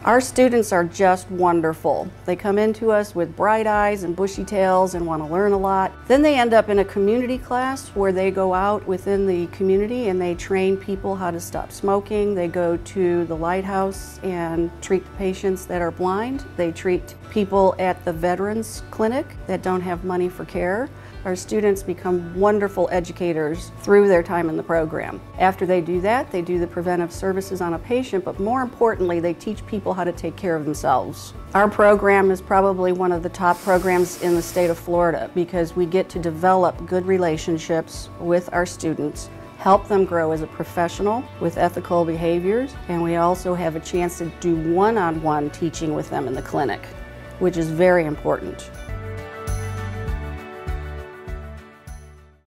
Our students are just wonderful. They come into us with bright eyes and bushy tails and want to learn a lot. Then they end up in a community class where they go out within the community and they train people how to stop smoking. They go to the lighthouse and treat patients that are blind. They treat people at the veterans clinic that don't have money for care. Our students become wonderful educators through their time in the program. After they do that, they do the preventive services on a patient, but more importantly, they teach people how to take care of themselves. Our program is probably one of the top programs in the state of Florida because we get to develop good relationships with our students, help them grow as a professional with ethical behaviors, and we also have a chance to do one-on-one teaching with them in the clinic, which is very important.